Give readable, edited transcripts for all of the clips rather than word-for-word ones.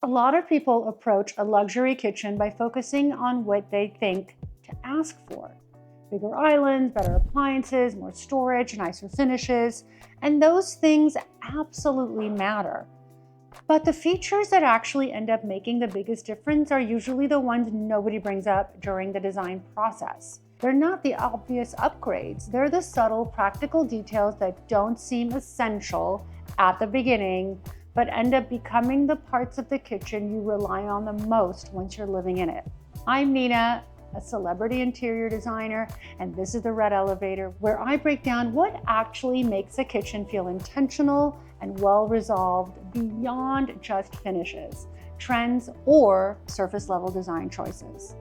A lot of people approach a luxury kitchen by focusing on what they think to ask for. Bigger islands, better appliances, more storage, nicer finishes, and those things absolutely matter. But the features that actually end up making the biggest difference are usually the ones nobody brings up during the design process. They're not the obvious upgrades, they're the subtle, practical details that don't seem essential at the beginning, but end up becoming the parts of the kitchen you rely on the most once you're living in it. I'm Nina, a celebrity interior designer, and this is the Red Elevator, where I break down what actually makes a kitchen feel intentional and well-resolved beyond just finishes, trends, or surface-level design choices.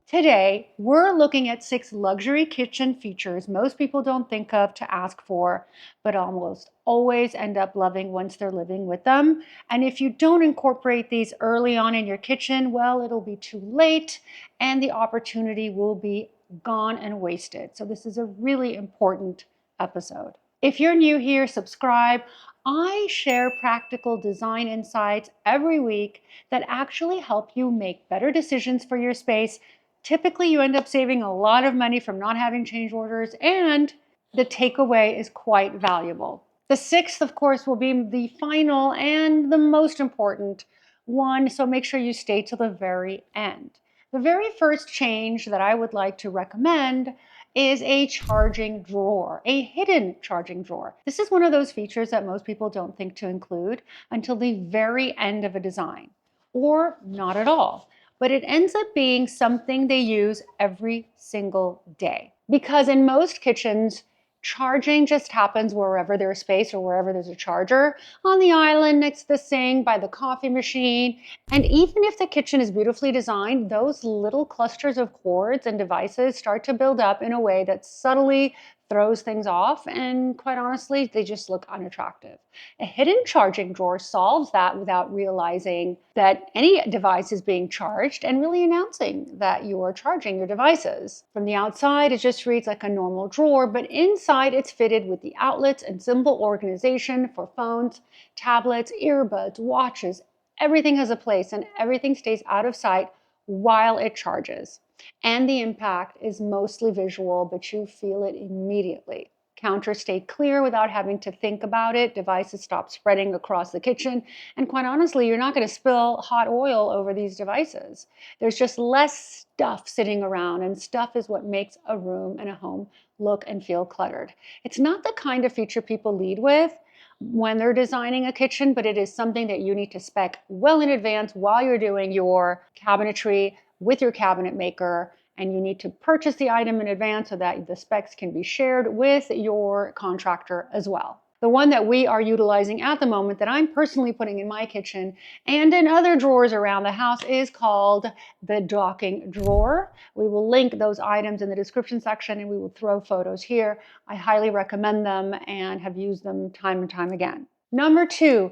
Today, we're looking at 6 luxury kitchen features most people don't think of to ask for, but almost always end up loving once they're living with them. And if you don't incorporate these early on in your kitchen, well, it'll be too late and the opportunity will be gone and wasted. So this is a really important episode. If you're new here, subscribe. I share practical design insights every week that actually help you make better decisions for your space. Typically, you end up saving a lot of money from not having change orders, and the takeaway is quite valuable. The 6th, of course, will be the final and the most important one, so make sure you stay till the very end. The very first change that I would like to recommend is a charging drawer, a hidden charging drawer. This is one of those features that most people don't think to include until the very end of a design, or not at all. But it ends up being something they use every single day. Because in most kitchens, charging just happens wherever there's space or wherever there's a charger, on the island, next to the sink, by the coffee machine. And even if the kitchen is beautifully designed, those little clusters of cords and devices start to build up in a way that subtly throws things off, and quite honestly, they just look unattractive. A hidden charging drawer solves that without realizing that any device is being charged and really announcing that you are charging your devices. From the outside, it just reads like a normal drawer, but inside it's fitted with the outlets and simple organization for phones, tablets, earbuds, watches. Everything has a place and everything stays out of sight while it charges. And the impact is mostly visual, but you feel it immediately. Counters stay clear without having to think about it. Devices stop spreading across the kitchen. And quite honestly, you're not going to spill hot oil over these devices. There's just less stuff sitting around, and stuff is what makes a room and a home look and feel cluttered. It's not the kind of feature people lead with when they're designing a kitchen, but it is something that you need to spec well in advance while you're doing your cabinetry with your cabinet maker, and you need to purchase the item in advance so that the specs can be shared with your contractor as well. The one that we are utilizing at the moment that I'm personally putting in my kitchen and in other drawers around the house is called the docking drawer. We will link those items in the description section and we will throw photos here. I highly recommend them and have used them time and time again. Number 2,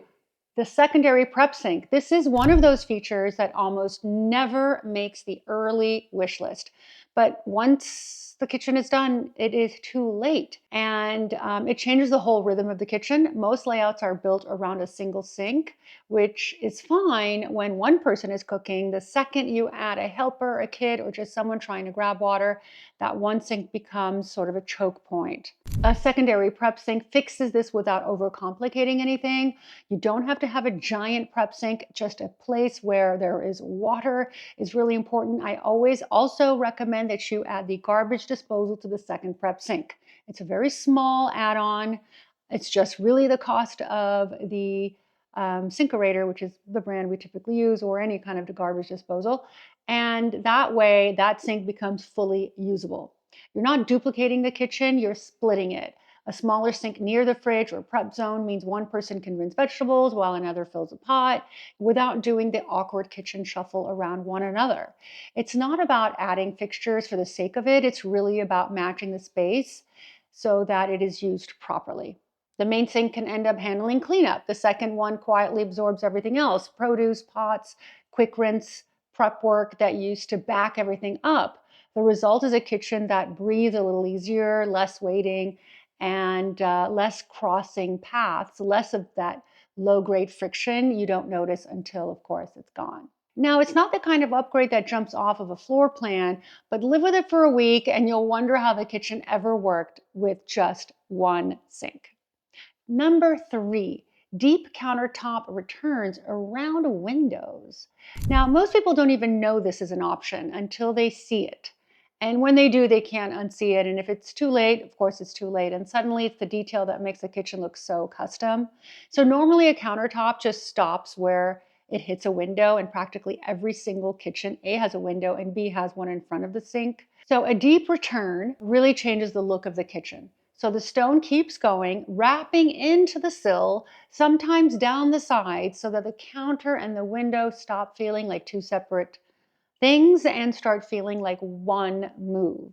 the secondary prep sink. This is one of those features that almost never makes the early wish list. But once the kitchen is done, it is too late. And it changes the whole rhythm of the kitchen. Most layouts are built around a single sink, which is fine when one person is cooking. The second you add a helper, a kid, or just someone trying to grab water, that one sink becomes sort of a choke point. A secondary prep sink fixes this without overcomplicating anything. You don't have to have a giant prep sink. Just a place where there is water is really important. I always also recommend that you add the garbage disposal to the second prep sink. It's a very small add-on. It's just really the cost of the Sinkerator, which is the brand we typically use, or any kind of garbage disposal. And that way, that sink becomes fully usable. You're not duplicating the kitchen, you're splitting it. A smaller sink near the fridge or prep zone means one person can rinse vegetables while another fills a pot without doing the awkward kitchen shuffle around one another. It's not about adding fixtures for the sake of it. It's really about matching the space so that it is used properly. The main sink can end up handling cleanup. The second one quietly absorbs everything else: produce, pots, quick rinse, prep work that used to back everything up. The result is a kitchen that breathes a little easier, less waiting, and less crossing paths, less of that low-grade friction you don't notice until, of course, it's gone. Now, it's not the kind of upgrade that jumps off of a floor plan, but live with it for a week and you'll wonder how the kitchen ever worked with just one sink. Number 3, deep countertop returns around windows. Now, most people don't even know this is an option until they see it. And when they do, they can't unsee it. And if it's too late, of course it's too late. And suddenly it's the detail that makes the kitchen look so custom. So normally a countertop just stops where it hits a window, and practically every single kitchen, A, has a window and B, has one in front of the sink. So a deep return really changes the look of the kitchen. So the stone keeps going, wrapping into the sill, sometimes down the sides, so that the counter and the window stop feeling like two separate things and start feeling like one move.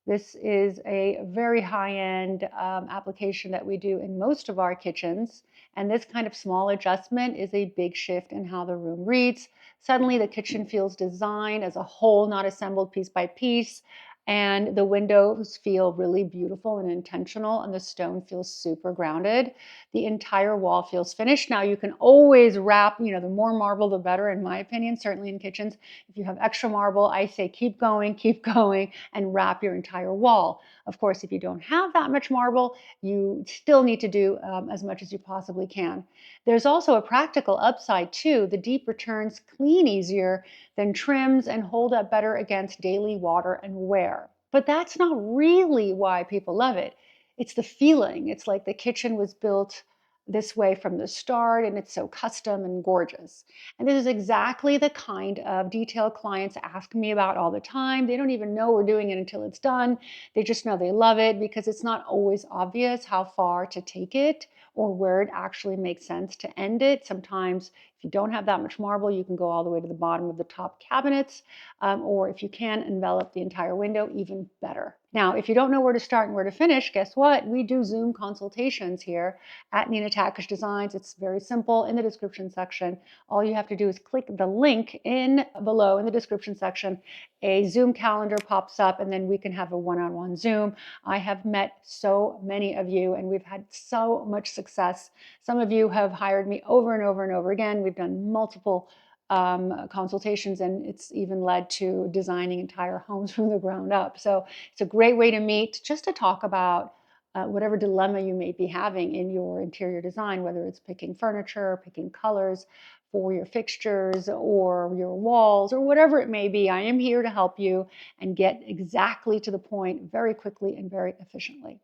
This is a very high-end application that we do in most of our kitchens. And this kind of small adjustment is a big shift in how the room reads. Suddenly the kitchen feels designed as a whole, not assembled piece by piece. And the windows feel really beautiful and intentional, and the stone feels super grounded. The entire wall feels finished. Now you can always wrap, the more marble, the better, in my opinion, certainly in kitchens. If you have extra marble, I say keep going, and wrap your entire wall. Of course, if you don't have that much marble, you still need to do as much as you possibly can. There's also a practical upside too. The deep returns clean easier than trims and hold up better against daily water and wear. But that's not really why people love it. It's the feeling. It's like the kitchen was built this way from the start, and it's so custom and gorgeous. And this is exactly the kind of detail clients ask me about all the time. They don't even know we're doing it until it's done. They just know they love it because it's not always obvious how far to take it or where it actually makes sense to end it. Sometimes if you don't have that much marble, you can go all the way to the bottom of the top cabinets, or if you can envelop the entire window, even better. Now, if you don't know where to start and where to finish, guess what? We do Zoom consultations here at Nina Takesh Designs. It's very simple. In the description section, all you have to do is click the link in below in the description section. A Zoom calendar pops up, and then we can have a one-on-one Zoom. I have met so many of you, and we've had so much success. Some of you have hired me over and over and over again. We've done multiple consultations, and it's even led to designing entire homes from the ground up. So it's a great way to meet, just to talk about whatever dilemma you may be having in your interior design, whether it's picking furniture, picking colors for your fixtures or your walls or whatever it may be. I am here to help you and get exactly to the point very quickly and very efficiently.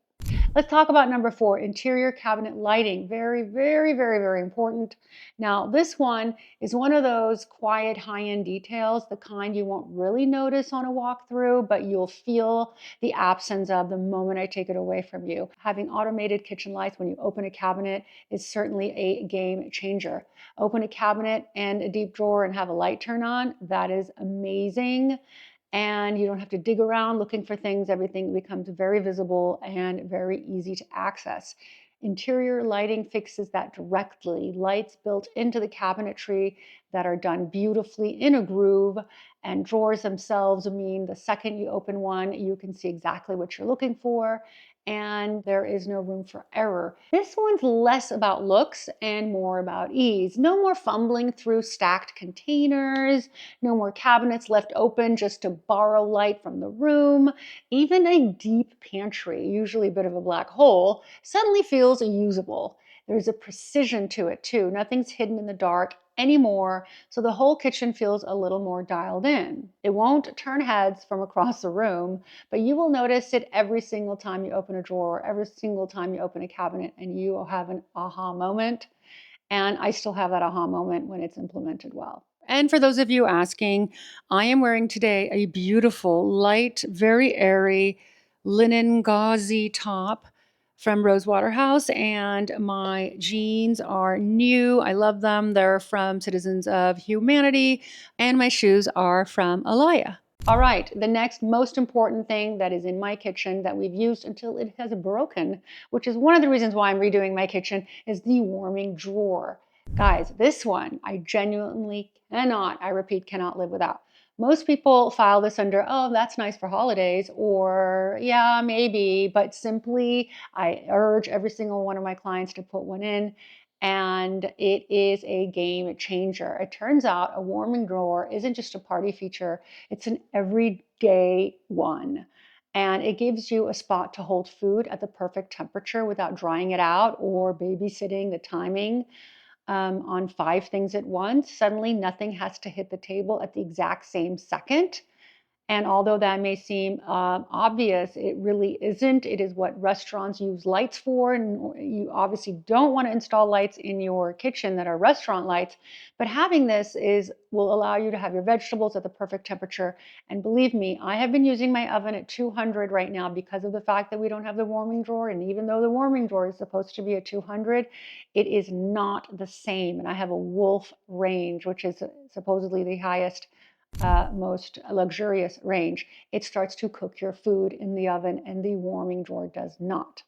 Let's talk about number 4, interior cabinet lighting. Very, very, very, very important. Now, this one is one of those quiet high-end details, the kind you won't really notice on a walkthrough, but you'll feel the absence of the moment I take it away from you. Having automated kitchen lights when you open a cabinet is certainly a game changer. Open a cabinet and a deep drawer and have a light turn on. That is amazing. And you don't have to dig around looking for things. Everything becomes very visible and very easy to access. Interior lighting fixes that directly. Lights built into the cabinetry that are done beautifully in a groove, and drawers themselves mean the second you open one, you can see exactly what you're looking for, and there is no room for error. This one's less about looks and more about ease. No more fumbling through stacked containers, no more cabinets left open just to borrow light from the room. Even a deep pantry, usually a bit of a black hole, suddenly feels usable. There's a precision to it too. Nothing's hidden in the dark anymore, so the whole kitchen feels a little more dialed in. It won't turn heads from across the room, but you will notice it every single time you open a drawer, every single time you open a cabinet, and you will have an aha moment. And I still have that aha moment when it's implemented well. And for those of you asking, I am wearing today a beautiful, light, very airy linen gauzy top from Rosewater House, and my jeans are new. I love them. They're from Citizens of Humanity, and my shoes are from Alaya. All right, the next most important thing that is in my kitchen that we've used until it has broken, which is one of the reasons why I'm redoing my kitchen, is the warming drawer. Guys, this one I genuinely cannot, I repeat, cannot live without. Most people file this under, oh, that's nice for holidays, or yeah, maybe, but simply I urge every single one of my clients to put one in, and it is a game changer. It turns out a warming drawer isn't just a party feature, it's an everyday one. And it gives you a spot to hold food at the perfect temperature without drying it out or babysitting the timing on 5 things at once. Suddenly, nothing has to hit the table at the exact same second. And although that may seem obvious, it really isn't. It is what restaurants use lights for. And you obviously don't want to install lights in your kitchen that are restaurant lights. But having this will allow you to have your vegetables at the perfect temperature. And believe me, I have been using my oven at 200 right now because of the fact that we don't have the warming drawer. And even though the warming drawer is supposed to be at 200, it is not the same. And I have a Wolf range, which is supposedly the highest most luxurious range. It starts to cook your food in the oven, and the warming drawer does not.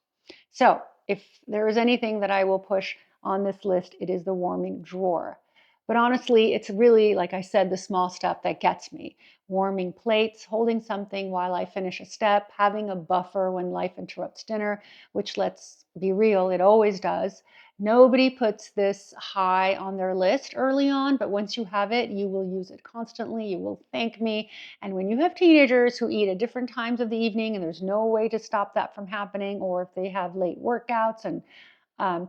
So if there is anything that I will push on this list, it is the warming drawer. But honestly, it's really, like I said, the small stuff that gets me. Warming plates, holding something while I finish a step, having a buffer when life interrupts dinner, which, let's be real, it always does. Nobody puts this high on their list early on, but once you have it, you will use it constantly. You will thank me. And when you have teenagers who eat at different times of the evening and there's no way to stop that from happening, or if they have late workouts and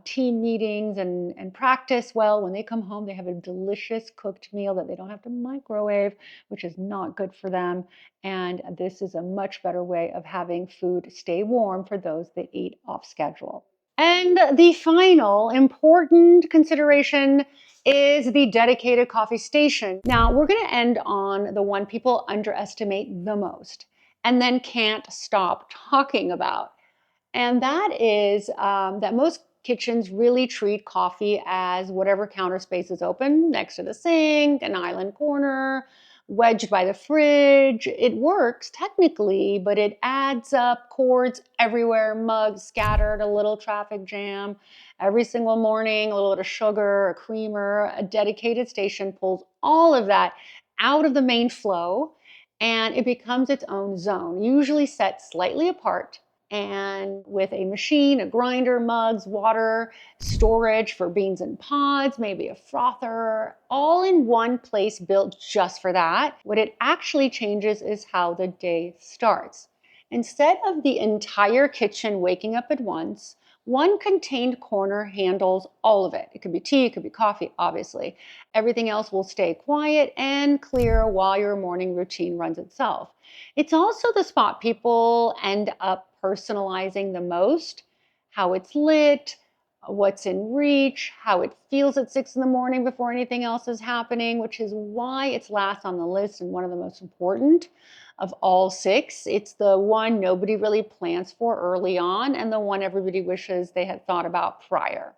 team meetings and practice, well, when they come home, they have a delicious cooked meal that they don't have to microwave, which is not good for them. And this is a much better way of having food stay warm for those that eat off schedule. And the final important consideration is the dedicated coffee station. Now, we're going to end on the one people underestimate the most and then can't stop talking about. And that is that most kitchens really treat coffee as whatever counter space is open next to the sink, an island corner, wedged by the fridge. It works technically, but it adds up, cords everywhere, mugs scattered, a little traffic jam. Every single morning, a little bit of sugar, a creamer, a dedicated station pulls all of that out of the main flow, and it becomes its own zone, usually set slightly apart and with a machine, a grinder, mugs, water, storage for beans and pods, maybe a frother, all in one place built just for that. What it actually changes is how the day starts. Instead of the entire kitchen waking up at once, one contained corner handles all of it. It could be tea, it could be coffee, obviously. Everything else will stay quiet and clear while your morning routine runs itself. It's also the spot people end up personalizing the most: how it's lit, what's in reach, how it feels at 6 in the morning before anything else is happening, which is why it's last on the list and one of the most important of all 6. It's the one nobody really plans for early on and the one everybody wishes they had thought about prior.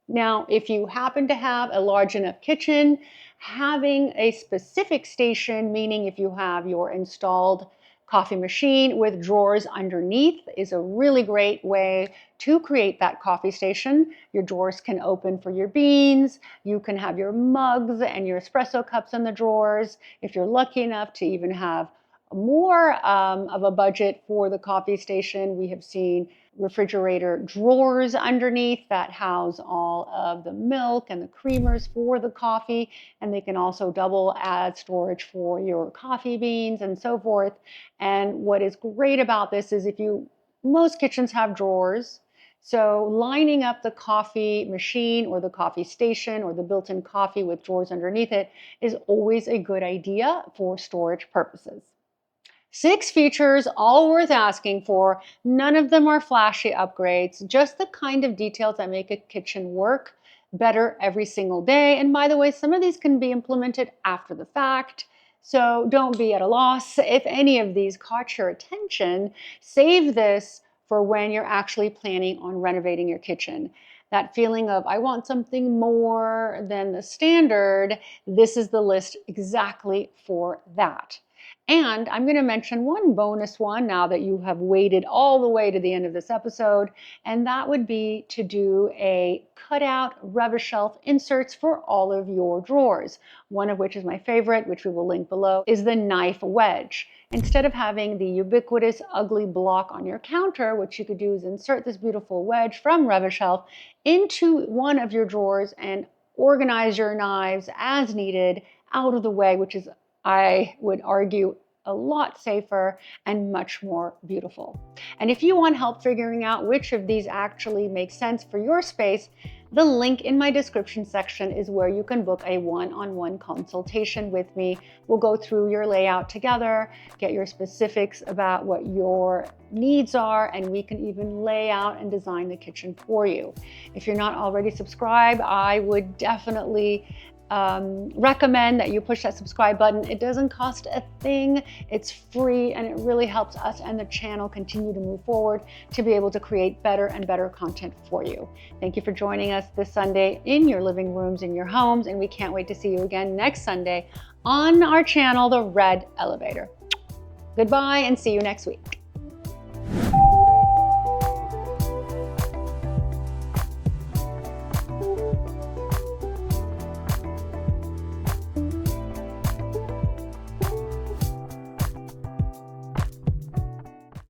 Now, if you happen to have a large enough kitchen, having a specific station, meaning if you have your installed coffee machine with drawers underneath, is a really great way to create that coffee station. Your drawers can open for your beans. You can have your mugs and your espresso cups in the drawers. If you're lucky enough to even have more of a budget for the coffee station, we have seen refrigerator drawers underneath that house all of the milk and the creamers for the coffee, and they can also double as storage for your coffee beans and so forth. And what is great about this is most kitchens have drawers, so lining up the coffee machine or the coffee station or the built-in coffee with drawers underneath it is always a good idea for storage purposes. 6 features, all worth asking for. None of them are flashy upgrades, just the kind of details that make a kitchen work better every single day. And by the way, some of these can be implemented after the fact, so don't be at a loss. If any of these caught your attention, save this for when you're actually planning on renovating your kitchen. That feeling of, I want something more than the standard, this is the list exactly for that. And I'm going to mention one bonus one now that you have waited all the way to the end of this episode, and that would be to do a cutout Rev-A-Shelf inserts for all of your drawers. One of which is my favorite, which we will link below, is the knife wedge. Instead of having the ubiquitous ugly block on your counter, what you could do is insert this beautiful wedge from Rev-A-Shelf into one of your drawers and organize your knives as needed out of the way, which is, I would argue, a lot safer and much more beautiful. And if you want help figuring out which of these actually make sense for your space, the link in my description section is where you can book a one-on-one consultation with me. We'll go through your layout together, get your specifics about what your needs are, and we can even lay out and design the kitchen for you. If you're not already subscribed, I would definitely recommend that you push that subscribe button. It doesn't cost a thing. It's free, and it really helps us and the channel continue to move forward to be able to create better and better content for you. Thank you for joining us this Sunday in your living rooms, in your homes, and we can't wait to see you again next Sunday on our channel, The Red Elevator. Goodbye and see you next week.